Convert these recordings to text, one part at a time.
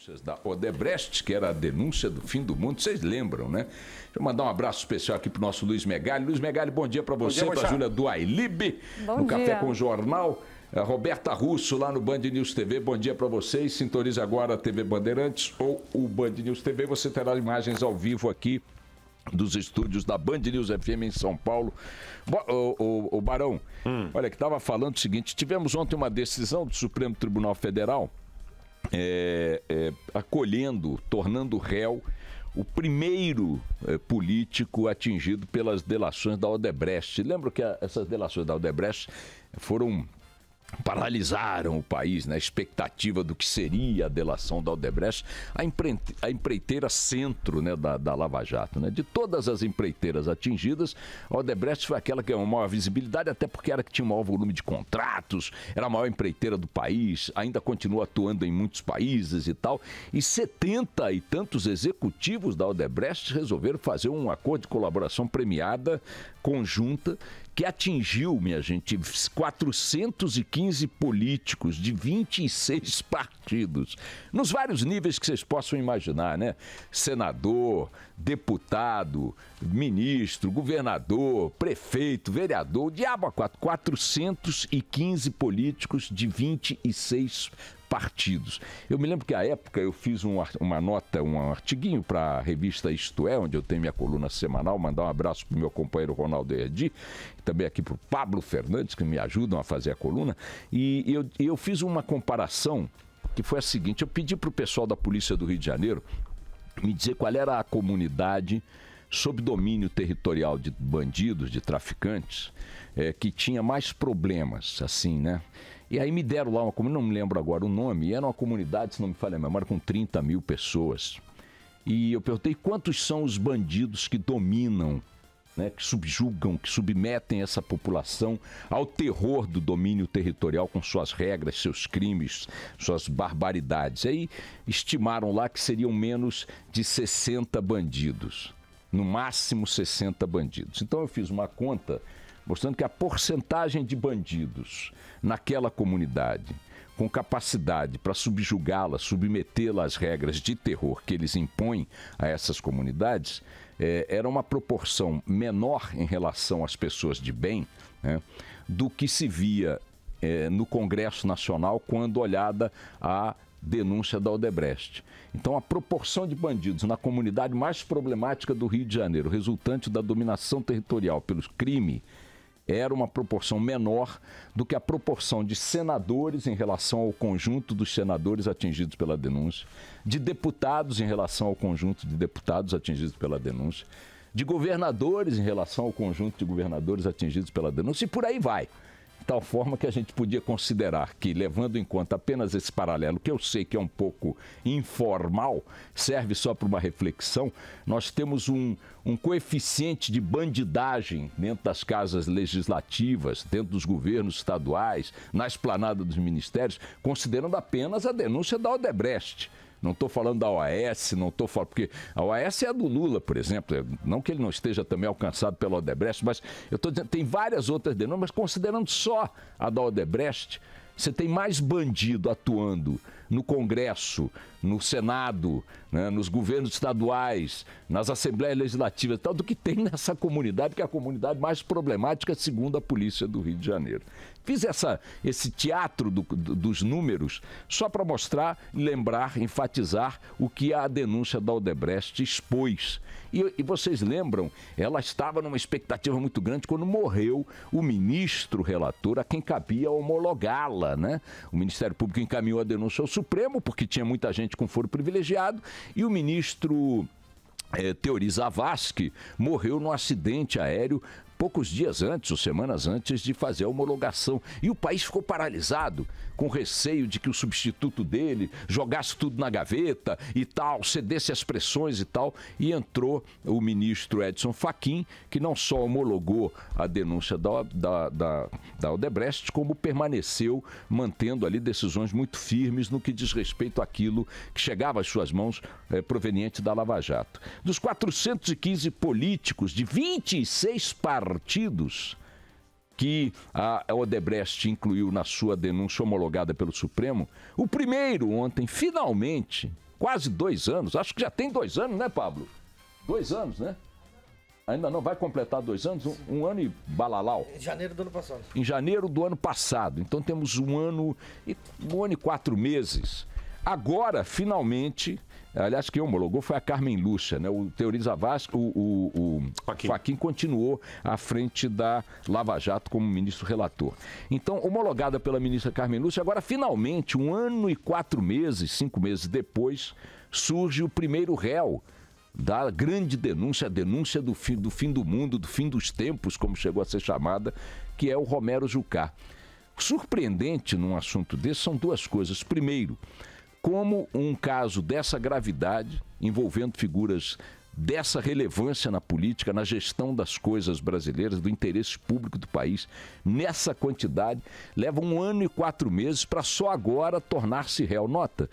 denúncias da Odebrecht, que era a denúncia do fim do mundo, vocês lembram, né? Deixa eu mandar um abraço especial aqui pro nosso Luiz Megali. Luiz Megali, bom dia para você, para a Júlia Duailib, no Café com o Jornal. A Roberta Russo, lá no Band News TV, bom dia para vocês. Sintonize agora a TV Bandeirantes ou o Band News TV. Você terá imagens ao vivo aqui dos estúdios da Band News FM em São Paulo. O Barão, olha, que estava falando o seguinte, tivemos ontem uma decisão do Supremo Tribunal Federal acolhendo, tornando réu o primeiro político atingido pelas delações da Odebrecht. Lembro que essas delações da Odebrecht paralisaram o país, né? A expectativa do que seria a delação da Odebrecht, a empreiteira centro, né, da Lava Jato, né? De todas as empreiteiras atingidas, a Odebrecht foi aquela que é uma maior visibilidade, até porque era que tinha o maior volume de contratos, era a maior empreiteira do país, ainda continua atuando em muitos países e tal, e 70 e tantos executivos da Odebrecht resolveram fazer um acordo de colaboração premiada conjunta que atingiu, minha gente, 415 políticos de 26 partidos, nos vários níveis que vocês possam imaginar, né? Senador, deputado, ministro, governador, prefeito, vereador, diabo a quatro, 415 políticos de 26 partidos. Eu me lembro que à época eu fiz uma nota, um artiguinho para a revista Isto É, onde eu tenho minha coluna semanal, mandar um abraço para o meu companheiro Ronaldo Erdi, também aqui para o Pablo Fernandes, que me ajudam a fazer a coluna, e eu fiz uma comparação que foi a seguinte, eu pedi para o pessoal da Polícia do Rio de Janeiro me dizer qual era a comunidade sob domínio territorial de bandidos, de traficantes, que tinha mais problemas, assim, né? E aí me deram lá uma comunidade, não me lembro agora o nome, e era uma comunidade, se não me falha a memória, com 30 mil pessoas. E eu perguntei quantos são os bandidos que dominam, né, que subjugam, que submetem essa população ao terror do domínio territorial com suas regras, seus crimes, suas barbaridades. Aí estimaram lá que seriam menos de 60 bandidos, no máximo 60 bandidos. Então eu fiz uma conta mostrando que a porcentagem de bandidos naquela comunidade com capacidade para subjugá-la, submetê-la às regras de terror que eles impõem a essas comunidades, era uma proporção menor em relação às pessoas de bem, né, do que se via no Congresso Nacional quando olhada a denúncia da Odebrecht. Então, a proporção de bandidos na comunidade mais problemática do Rio de Janeiro, resultante da dominação territorial pelo crime, era uma proporção menor do que a proporção de senadores em relação ao conjunto dos senadores atingidos pela denúncia, de deputados em relação ao conjunto de deputados atingidos pela denúncia, de governadores em relação ao conjunto de governadores atingidos pela denúncia, e por aí vai. De tal forma que a gente podia considerar que, levando em conta apenas esse paralelo, que eu sei que é um pouco informal, serve só para uma reflexão, nós temos um coeficiente de bandidagem dentro das casas legislativas, dentro dos governos estaduais, na esplanada dos ministérios, considerando apenas a denúncia da Odebrecht. Não estou falando da OAS, não estou falando... Porque a OAS é a do Lula, por exemplo. Não que ele não esteja também alcançado pela Odebrecht, mas eu estou dizendo, tem várias outras denúncias, mas considerando só a da Odebrecht, você tem mais bandido atuando no Congresso, no Senado, né, nos governos estaduais, nas assembleias legislativas e tal, do que tem nessa comunidade, que é a comunidade mais problemática, segundo a Polícia do Rio de Janeiro. Fiz esse teatro dos números só para mostrar, lembrar, enfatizar o que a denúncia da Odebrecht expôs. E vocês lembram, ela estava numa expectativa muito grande quando morreu o ministro relator, a quem cabia homologá-la, né? O Ministério Público encaminhou a denúncia ao Supremo, porque tinha muita gente com foro privilegiado, e o ministro Teori Zavascki morreu num acidente aéreo poucos dias antes, ou semanas antes de fazer a homologação. E o país ficou paralisado, com receio de que o substituto dele jogasse tudo na gaveta e tal, cedesse às pressões e tal. E entrou o ministro Edson Fachin, que não só homologou a denúncia da Odebrecht, como permaneceu mantendo ali decisões muito firmes no que diz respeito àquilo que chegava às suas mãos proveniente da Lava Jato. Dos 415 políticos de 26 partidos que a Odebrecht incluiu na sua denúncia homologada pelo Supremo, o primeiro ontem, finalmente, quase 2 anos, acho que já tem 2 anos, né, Pablo? 2 anos, né? Ainda não vai completar 2 anos, um ano e balalau. Em janeiro do ano passado. Em janeiro do ano passado. Então temos um ano e 4 meses. Agora, finalmente, aliás, quem homologou foi a Carmen Lúcia, né? O Teori Zavascki, o Fachin continuou à frente da Lava Jato como ministro relator. Então, homologada pela ministra Carmen Lúcia, agora finalmente, 1 ano e 4 meses, 5 meses depois, surge o primeiro réu da grande denúncia, a denúncia do fim do mundo, do fim dos tempos, como chegou a ser chamada, que é o Romero Jucá. Surpreendente num assunto desse são 2 coisas. Primeiro, como um caso dessa gravidade, envolvendo figuras dessa relevância na política, na gestão das coisas brasileiras, do interesse público do país, nessa quantidade, leva 1 ano e 4 meses para só agora tornar-se réu. Nota,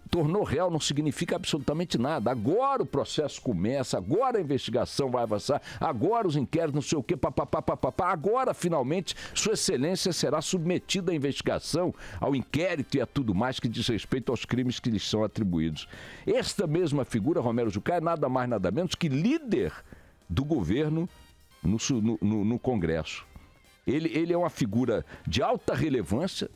tornou réu não significa absolutamente nada. Agora o processo começa, agora a investigação vai avançar, agora os inquéritos, não sei o quê, agora finalmente Sua Excelência será submetida à investigação, ao inquérito e a tudo mais que diz respeito aos crimes que lhes são atribuídos. Esta mesma figura, Romero Jucá, é nada mais nada menos que líder do governo no Congresso. Ele é uma figura de alta relevância,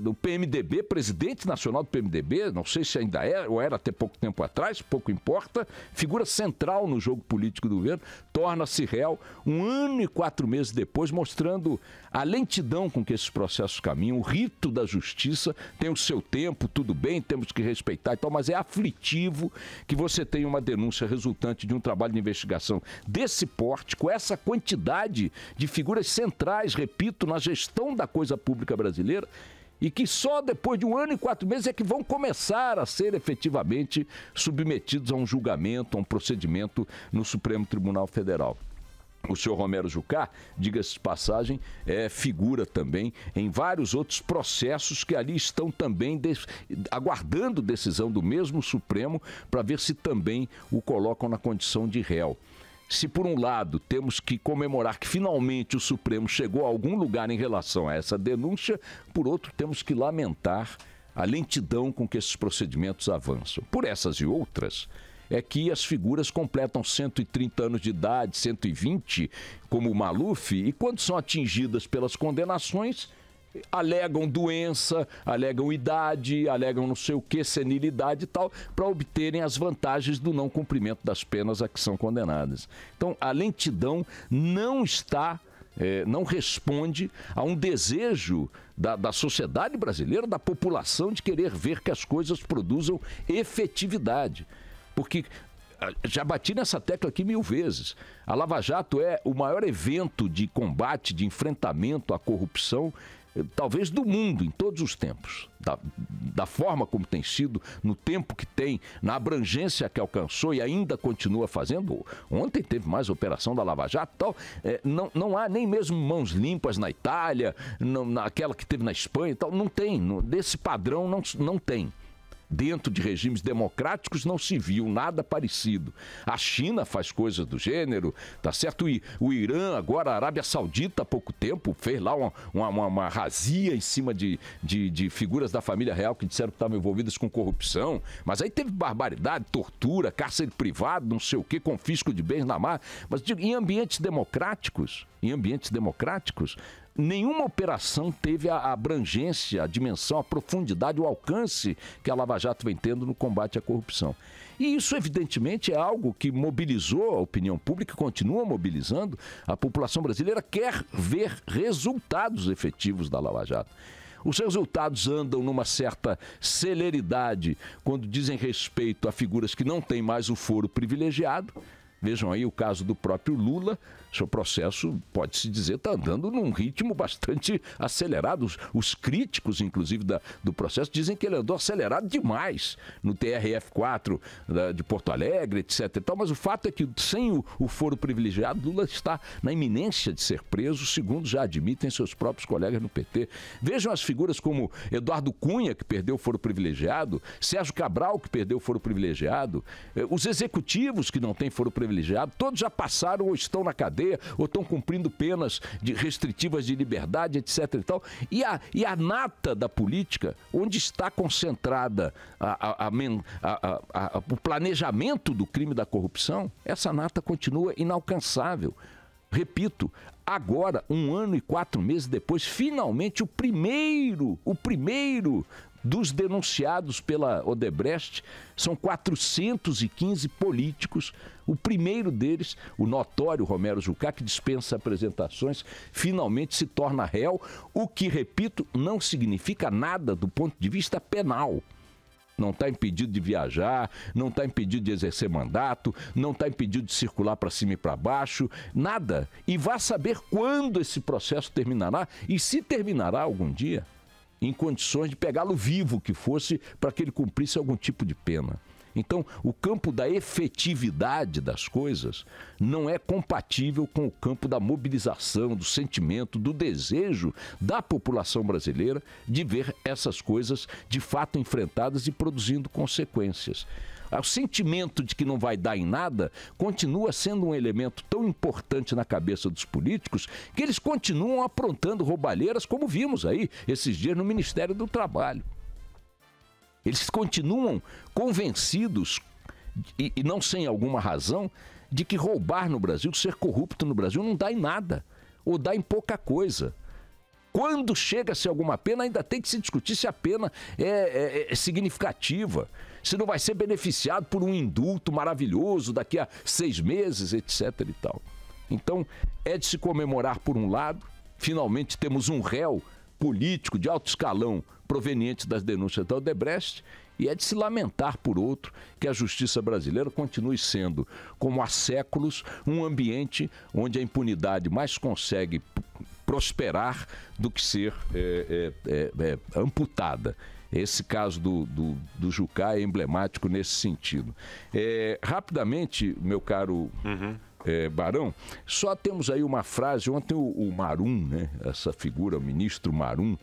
do PMDB, presidente nacional do PMDB, não sei se ainda é, ou era até pouco tempo atrás, pouco importa, figura central no jogo político do governo, torna-se réu 1 ano e 4 meses depois, mostrando a lentidão com que esses processos caminham, o rito da justiça tem o seu tempo, tudo bem, temos que respeitar e tal, mas é aflitivo que você tenha uma denúncia resultante de um trabalho de investigação desse porte, com essa quantidade de figuras centrais, repito, na gestão da coisa pública brasileira, e que só depois de 1 ano e 4 meses é que vão começar a ser efetivamente submetidos a um julgamento, a um procedimento no Supremo Tribunal Federal. O senhor Romero Jucá, diga-se de passagem, é figura também em vários outros processos que ali estão também aguardando decisão do mesmo Supremo para ver se também o colocam na condição de réu. Se por um lado temos que comemorar que finalmente o Supremo chegou a algum lugar em relação a essa denúncia, por outro temos que lamentar a lentidão com que esses procedimentos avançam. Por essas e outras, é que as figuras completam 130 anos de idade, 120, como o Maluf, e quando são atingidas pelas condenações, alegam doença, alegam idade, alegam não sei o que, senilidade e tal, para obterem as vantagens do não cumprimento das penas a que são condenadas. Então, a lentidão não responde a um desejo da sociedade brasileira, da população, de querer ver que as coisas produzam efetividade. Porque já bati nessa tecla aqui 1000 vezes. A Lava Jato é o maior evento de combate, de enfrentamento à corrupção, talvez do mundo, em todos os tempos. Da forma como tem sido, no tempo que tem, na abrangência que alcançou e ainda continua fazendo. Ontem teve mais operação da Lava Jato e tal. Não há nem mesmo mãos limpas na Itália, naquela que teve na Espanha e tal. Não tem, desse padrão não tem. Dentro de regimes democráticos não se viu nada parecido. A China faz coisas do gênero, tá certo? O Irã, agora a Arábia Saudita, há pouco tempo, fez lá uma razia em cima de figuras da família real que disseram que estavam envolvidas com corrupção. Mas aí teve barbaridade, tortura, cárcere privado, não sei o quê, confisco de bens na mar. Mas em ambientes democráticos, nenhuma operação teve a abrangência, a dimensão, a profundidade, o alcance que a Lava Jato vem tendo no combate à corrupção. E isso, evidentemente, é algo que mobilizou a opinião pública, continua mobilizando. A população brasileira quer ver resultados efetivos da Lava Jato. Os resultados andam numa certa celeridade quando dizem respeito a figuras que não têm mais o foro privilegiado. Vejam aí o caso do próprio Lula. Seu processo, pode-se dizer, está andando num ritmo bastante acelerado. Os críticos, inclusive, do processo, dizem que ele andou acelerado demais no TRF4 de Porto Alegre, etc. e tal, mas o fato é que, sem o foro privilegiado, Lula está na iminência de ser preso, segundo já admitem seus próprios colegas no PT. Vejam as figuras como Eduardo Cunha, que perdeu o foro privilegiado, Sérgio Cabral, que perdeu o foro privilegiado, os executivos que não têm foro privilegiado, privilegiado, todos já passaram ou estão na cadeia ou estão cumprindo penas restritivas de liberdade, etc. e tal. E a nata da política, onde está concentrada o planejamento do crime da corrupção, essa nata continua inalcançável. Repito, agora, 1 ano e 4 meses depois, finalmente o primeiro dos denunciados pela Odebrecht, são 415 políticos. O primeiro deles, o notório Romero Jucá, que dispensa apresentações, finalmente se torna réu, o que, repito, não significa nada do ponto de vista penal. Não está impedido de viajar, não está impedido de exercer mandato, não está impedido de circular para cima e para baixo, nada. E vá saber quando esse processo terminará e se terminará algum dia, em condições de pegá-lo vivo que fosse para que ele cumprisse algum tipo de pena. Então, o campo da efetividade das coisas não é compatível com o campo da mobilização, do sentimento, do desejo da população brasileira de ver essas coisas de fato enfrentadas e produzindo consequências. O sentimento de que não vai dar em nada continua sendo um elemento tão importante na cabeça dos políticos que eles continuam aprontando roubalheiras, como vimos aí esses dias no Ministério do Trabalho. Eles continuam convencidos, e não sem alguma razão, de que roubar no Brasil, ser corrupto no Brasil, não dá em nada, ou dá em pouca coisa. Quando chega-se alguma pena, ainda tem que se discutir se a pena é significativa, se não vai ser beneficiado por um indulto maravilhoso daqui a 6 meses, etc. e tal. Então, é de se comemorar por um lado, finalmente temos um réu político de alto escalão proveniente das denúncias da Odebrecht, e é de se lamentar, por outro, que a justiça brasileira continue sendo, como há séculos, um ambiente onde a impunidade mais consegue prosperar do que ser amputada. Esse caso do Jucá é emblemático nesse sentido. Rapidamente, meu caro Barão, só temos aí uma frase. Ontem o Marum, né, essa figura, o ministro Marum,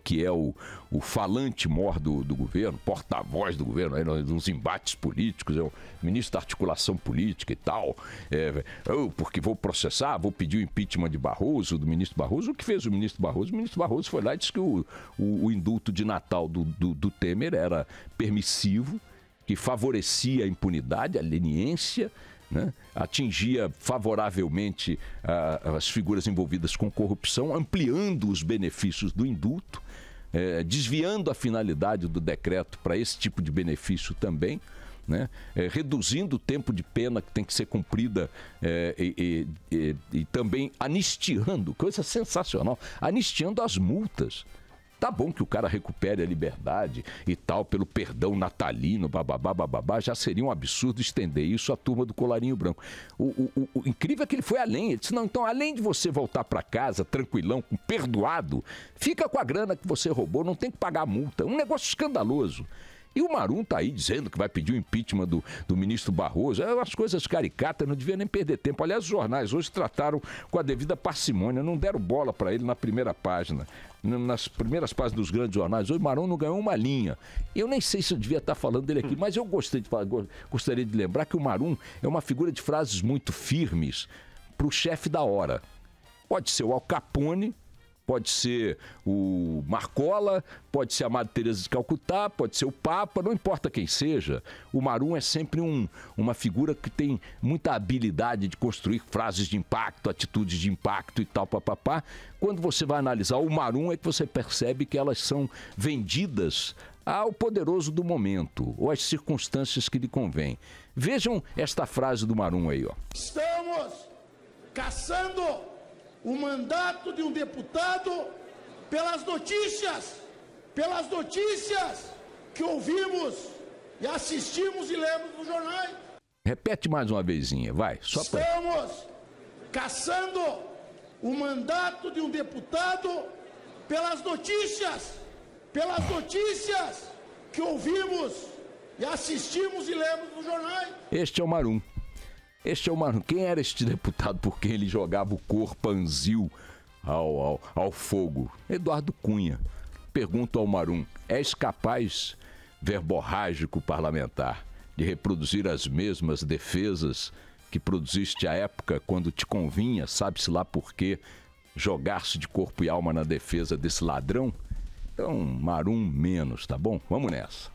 que é o falante mor do governo, porta-voz do governo, aí, nos embates políticos, é o ministro da articulação política e tal, porque vou processar, vou pedir o impeachment de Barroso, do ministro Barroso. O que fez o ministro Barroso? O ministro Barroso foi lá e disse que o indulto de Natal do Temer era permissivo, que favorecia a impunidade, a leniência, né? Atingia favoravelmente as figuras envolvidas com corrupção, ampliando os benefícios do indulto, desviando a finalidade do decreto para esse tipo de benefício também, né? Reduzindo o tempo de pena que tem que ser cumprida e também anistiando, coisa sensacional, anistiando as multas. Tá bom que o cara recupere a liberdade e tal, pelo perdão natalino, bababá, já seria um absurdo estender isso à turma do colarinho branco. O incrível é que ele foi além. Ele disse, não, então, além de você voltar para casa tranquilão, perdoado, fica com a grana que você roubou, não tem que pagar multa. Um negócio escandaloso. E o Marum tá aí dizendo que vai pedir o impeachment do ministro Barroso. As coisas caricatas, não devia nem perder tempo. Aliás, os jornais hoje trataram com a devida parcimônia, não deram bola para ele na primeira página. Nas primeiras páginas dos grandes jornais, hoje o Marum não ganhou uma linha. Eu nem sei se eu devia estar falando dele aqui, mas eu gostaria de lembrar que o Marum é uma figura de frases muito firmes para o chefe da hora. Pode ser o Al Capone, pode ser o Marcola, pode ser a Madre Teresa de Calcutá, pode ser o Papa, não importa quem seja. O Marum é sempre uma figura que tem muita habilidade de construir frases de impacto, atitudes de impacto e tal, papapá. Quando você vai analisar o Marum é que você percebe que elas são vendidas ao poderoso do momento ou às circunstâncias que lhe convém. Vejam esta frase do Marum aí, ó. Estamos caçando o mandato de um deputado pelas notícias que ouvimos e assistimos e lemos nos jornais. Repete mais uma vezinha, vai. Estamos caçando o mandato de um deputado pelas notícias que ouvimos e assistimos e lemos nos jornais. Este é o Marum. Este é o Marum. Quem era este deputado por quem ele jogava o corpanzil ao fogo? Eduardo Cunha. Pergunto ao Marum, és capaz, verborrágico parlamentar, de reproduzir as mesmas defesas que produziste à época quando te convinha, sabe-se lá por quê, jogar-se de corpo e alma na defesa desse ladrão? Então, Marum menos, tá bom? Vamos nessa.